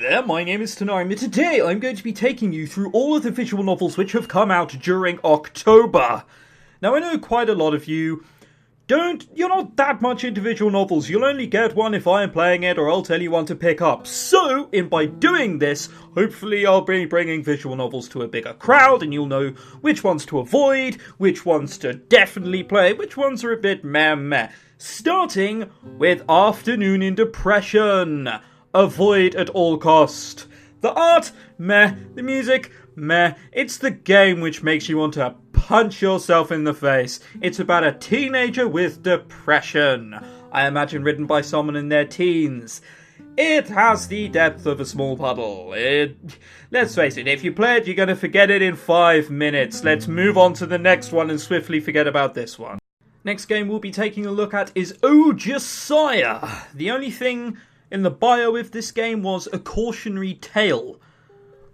there, my name is Tenarium, and today I'm going to be taking you through all of the visual novels which have come out during October. Now, I know quite a lot of you you're not that much into visual novels. You'll only get one if I am playing it, or I'll tell you one to pick up. So, by doing this, hopefully I'll be bringing visual novels to a bigger crowd, and you'll know which ones to avoid, which ones to definitely play, which ones are a bit meh. Starting with Afternoon in Depression. Avoid at all cost. The art, meh. The music, meh. It's the game which makes you want to punch yourself in the face. It's about a teenager with depression. I imagine written by someone in their teens. It has the depth of a small puddle. Let's face it, if you play it, you're going to forget it in 5 minutes. Let's move on to the next one and swiftly forget about this one. Next game we'll be taking a look at is Josiah. The only thing in the bio of this game was a cautionary tale.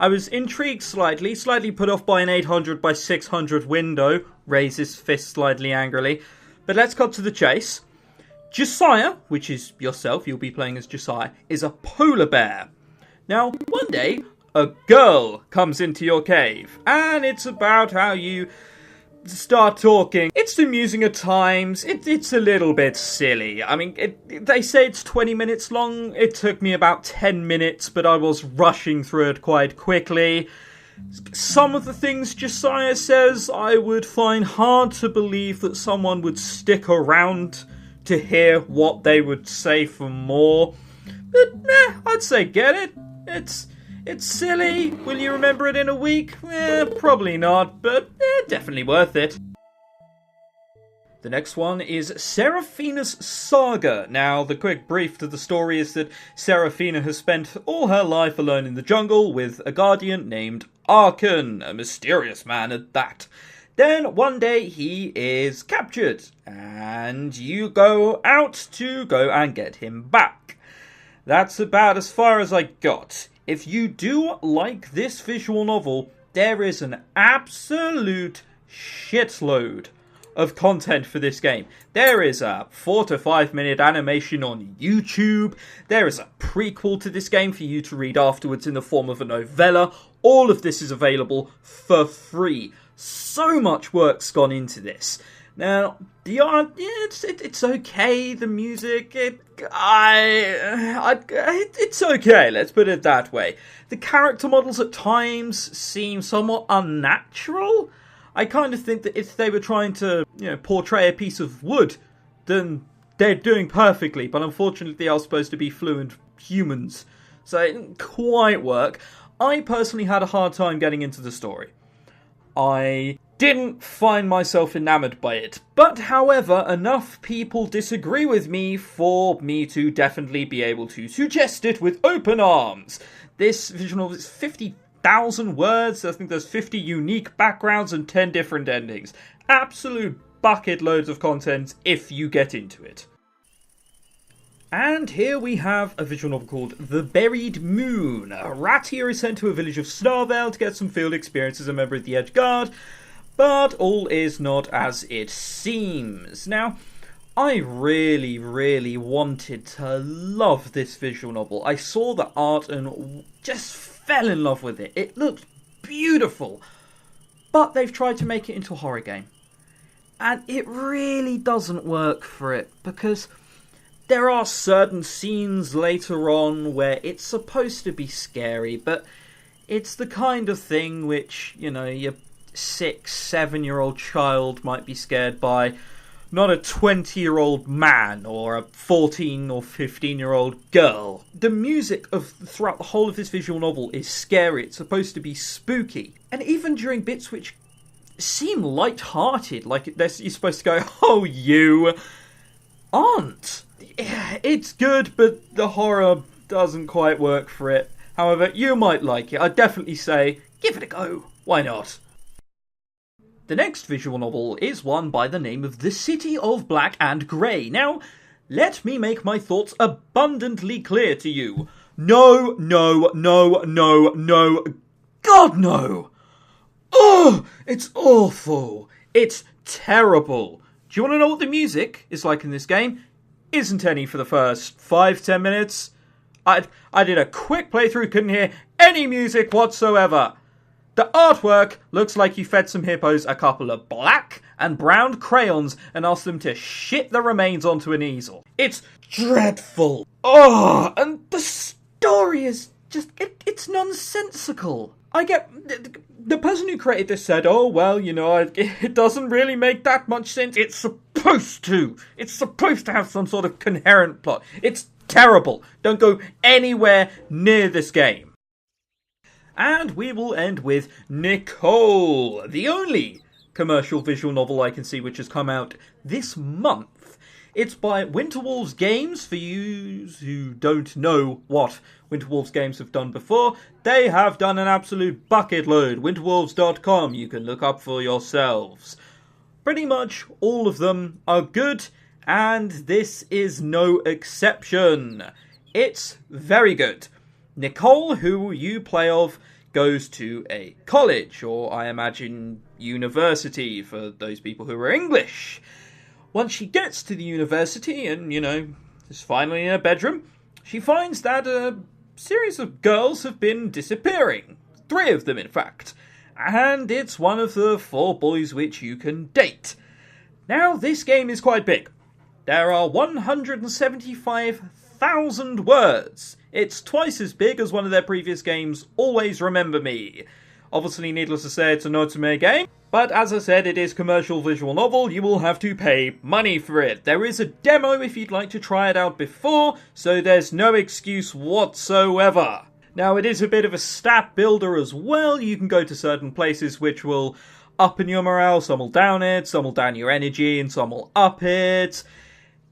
I was intrigued slightly put off by an 800 by 600 window, raise his fist slightly angrily. But let's cut to the chase. Josiah, which is yourself, you'll be playing as Josiah, is a polar bear. Now, one day, a girl comes into your cave, and it's about how you start talking. It's amusing at times. It's a little bit silly. I mean, they say it's 20 minutes long. It took me about 10 minutes, but I was rushing through it quite quickly. Some of the things Josiah says I would find hard to believe that someone would stick around to hear what they would say for more. But I'd say get it. It's silly. Will you remember it in a week? Probably not, but definitely worth it. The next one is Serafina's Saga. Now, the quick brief to the story is that Serafina has spent all her life alone in the jungle with a guardian named Arkan, a mysterious man at that. Then, one day, he is captured, and you go out to go and get him back. That's about as far as I got. If you do like this visual novel, there is an absolute shitload of content for this game. There is a 4 to 5 minute animation on YouTube. There is a prequel to this game for you to read afterwards in the form of a novella. All of this is available for free. So much work's gone into this. Now, the art, it's okay. The music, it's okay. Let's put it that way. The character models at times seem somewhat unnatural. I kind of think that if they were trying to, portray a piece of wood, then they're doing perfectly. But unfortunately, they are supposed to be fluent humans, so it didn't quite work. I personally had a hard time getting into the story. I didn't find myself enamored by it, but however, enough people disagree with me for me to definitely be able to suggest it with open arms. This visual novel is 50,000 words. I think there's 50 unique backgrounds and 10 different endings. Absolute bucket loads of content if you get into it. And here we have a visual novel called The Buried Moon. Ratia is sent to a village of Starvale to get some field experience as a member of the Edge Guard, but all is not as it seems. Now, I really wanted to love this visual novel. I saw the art and just fell in love with it. It looked beautiful, but they've tried to make it into a horror game. And it really doesn't work for it, because there are certain scenes later on where it's supposed to be scary, but it's the kind of thing which, your 6-7-year-old child might be scared by, not a 20-year-old man or a 14 or 15-year-old girl. The music throughout the whole of this visual novel is scary. It's supposed to be spooky. And even during bits which seem light-hearted, like you're supposed to go, oh, you aren't. It's good, but the horror doesn't quite work for it. However, you might like it. I'd definitely say, give it a go. Why not? The next visual novel is one by the name of The City of Black and Grey. Now, let me make my thoughts abundantly clear to you. No. God, no! Oh, it's awful. It's terrible. Do you want to know what the music is like in this game? Isn't any for the first 5-10 minutes. I did a quick playthrough, couldn't hear any music whatsoever. The artwork looks like you fed some hippos a couple of black and brown crayons and asked them to shit the remains onto an easel. It's dreadful. Oh, and the story is just, it's nonsensical. I get, the person who created this said, oh, well, you know, it doesn't really make that much sense. It's supposed to. It's supposed to have some sort of coherent plot. It's terrible. Don't go anywhere near this game. And we will end with Nicole, the only commercial visual novel I can see which has come out this month. It's by Winterwolves Games. For you who don't know what Winterwolves Games have done before, they have done an absolute bucket load. Winterwolves.com, you can look up for yourselves. Pretty much all of them are good, and this is no exception. It's very good. Nicole, who you play of, goes to a college, or I imagine university for those people who are English. Once she gets to the university and, you know, is finally in her bedroom, she finds that a series of girls have been disappearing. 3 of them, in fact. And it's one of the 4 boys which you can date. Now, this game is quite big. There are 175,000 words. It's twice as big as one of their previous games, Always Remember Me. Obviously, needless to say, it's an Otome game, but as I said, it is commercial visual novel. You will have to pay money for it. There is a demo if you'd like to try it out before, so there's no excuse whatsoever. Now, it is a bit of a stat builder as well. You can go to certain places which will up in your morale, some will down it, some will down your energy, and some will up it.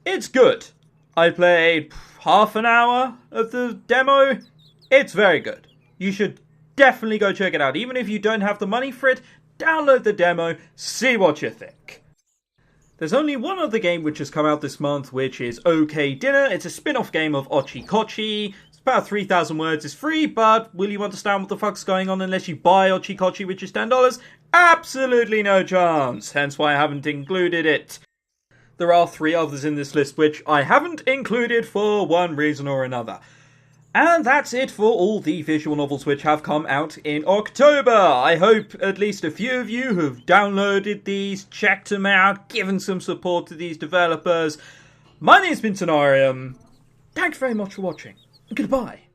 It's good. I played half an hour of the demo. It's very good. You should definitely go check it out. Even if you don't have the money for it, download the demo, see what you think. There's only one other game which has come out this month, which is OK Dinner. It's a spin-off game of Ochi Kochi. It's about 3,000 words. It's free, but will you understand what the fuck's going on unless you buy Ochi Kochi, which is $10? Absolutely no chance. Hence why I haven't included it. There are 3 others in this list which I haven't included for one reason or another. And that's it for all the visual novels which have come out in October. I hope at least a few of you have downloaded these, checked them out, given some support to these developers. My name's been Tenarium. Thanks very much for watching. Goodbye.